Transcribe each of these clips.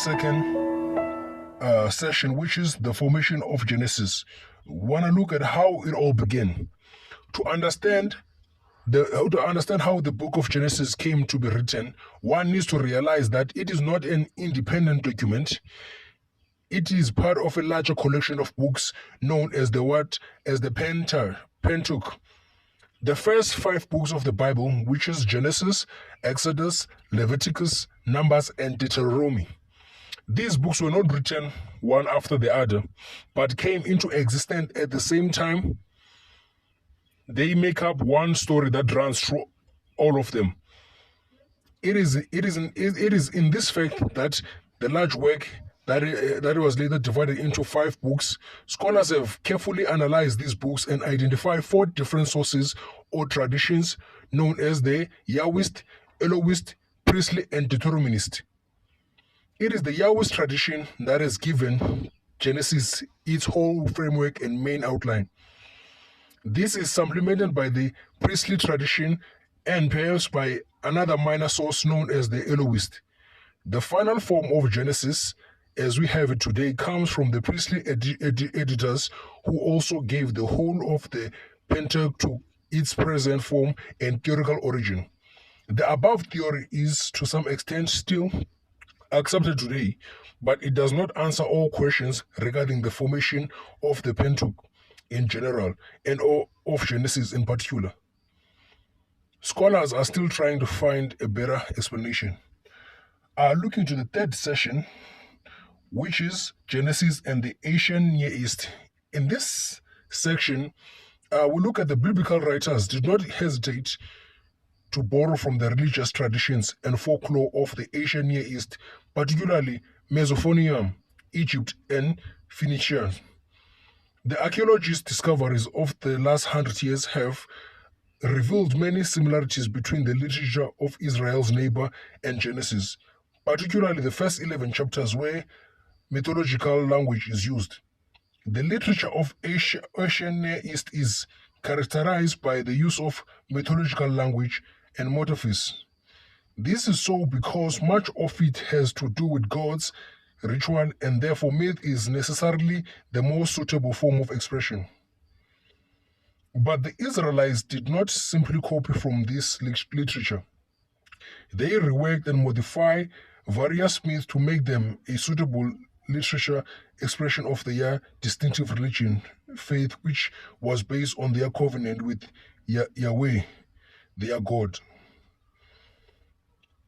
second session, which is the formation of Genesis. We want to look at how it all began. To understand how the book of Genesis came to be written, one needs to realize that it is not an independent document. It is part of a larger collection of books known as the Pentateuch. The first 5 books of the Bible, which is Genesis, Exodus, Leviticus, Numbers, and Deuteronomy. These books were not written one after the other, but came into existence at the same time. They make up one story that runs through all of them. It is in this fact that the large work that was later divided into 5 books, scholars have carefully analyzed these books and identified 4 different sources or traditions known as the Yahwist, Elohist, priestly, and Deuteronomist. It is the Yahwist tradition that has given Genesis its whole framework and main outline. This is supplemented by the priestly tradition and perhaps by another minor source known as the Elohist. The final form of Genesis, as we have it today, comes from the priestly editors who also gave the whole of the Pentateuch to its present form and theoretical origin. The above theory is to some extent still accepted today, but it does not answer all questions regarding the formation of the Pentateuch in general and of Genesis in particular. Scholars are still trying to find a better explanation. Looking to the third session, which is Genesis and the Ancient Near East. In this section, we look at the biblical writers did not hesitate to borrow from the religious traditions and folklore of the Ancient Near East, particularly Mesopotamia, Egypt, and Phoenicia. The archaeologists' discoveries of the last 100 years have revealed many similarities between the literature of Israel's neighbor and Genesis, particularly the first 11 chapters where mythological language is used. The literature of Asian Near East is characterized by the use of mythological language and motifs. This is so because much of it has to do with gods, ritual, and therefore myth is necessarily the most suitable form of expression. But the Israelites did not simply copy from this literature. They reworked and modified various myths to make them a suitable literature expression of their distinctive religion, faith, which was based on their covenant with Yahweh, their God.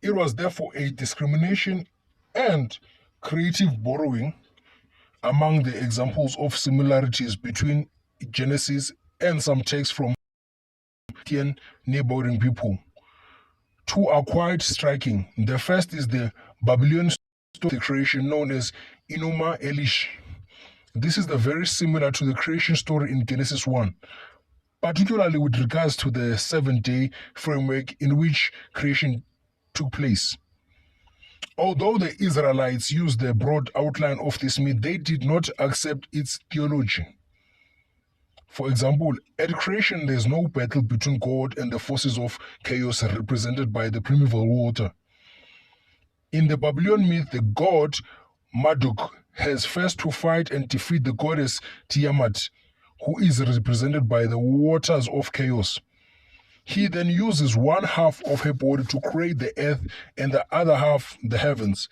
It was therefore a discrimination and creative borrowing among the examples of similarities between Genesis and some texts from neighboring people. 2 are quite striking. The first is the Babylonian story of the creation known as Enuma Elish. This is very similar to the creation story in Genesis 1, particularly with regards to the 7-day framework in which creation took place. Although the Israelites used the broad outline of this myth, they did not accept its theology. For example, at creation there is no battle between God and the forces of chaos represented by the primeval water. In the Babylonian myth, the god Marduk has first to fight and defeat the goddess Tiamat, who is represented by the waters of chaos. He then uses one half of her body to create the earth and the other half the heavens.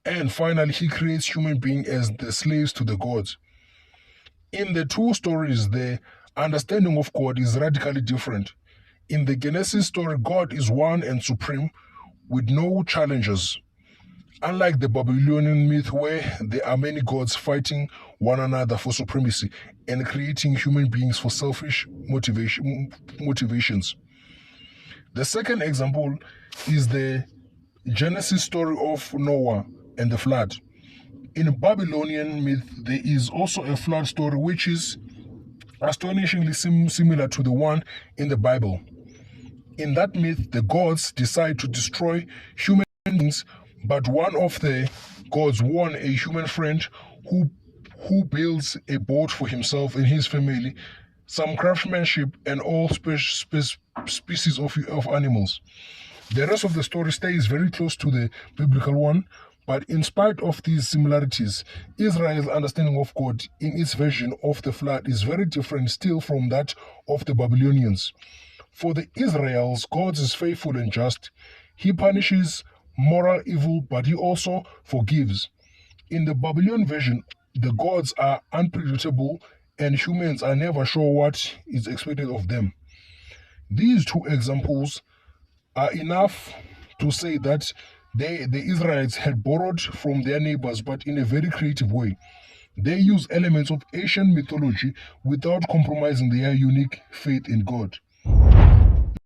And finally, he creates human beings as the slaves to the gods. In the 2 stories, the understanding of God is radically different. In the Genesis story, God is one and supreme with no challengers. Unlike the Babylonian myth where there are many gods fighting one another for supremacy and creating human beings for selfish motivations. The second example is the Genesis story of Noah and the flood. In Babylonian myth, there is also a flood story which is astonishingly similar to the one in the Bible. In that myth, the gods decide to destroy human beings, but one of the gods warns a human friend who builds a boat for himself and his family, some craftsmanship, and all species of animals. The rest of the story stays very close to the biblical one, But in spite of these similarities, Israel's understanding of God in its version of the flood is very different still from that of the Babylonians. For the Israels, God is faithful and just. He punishes moral evil, but he also forgives. In the Babylonian version, the gods are unpredictable and humans are never sure what is expected of them. These two examples are enough to say that the Israelites had borrowed from their neighbors, but in a very creative way. They use elements of Asian mythology without compromising their unique faith in God.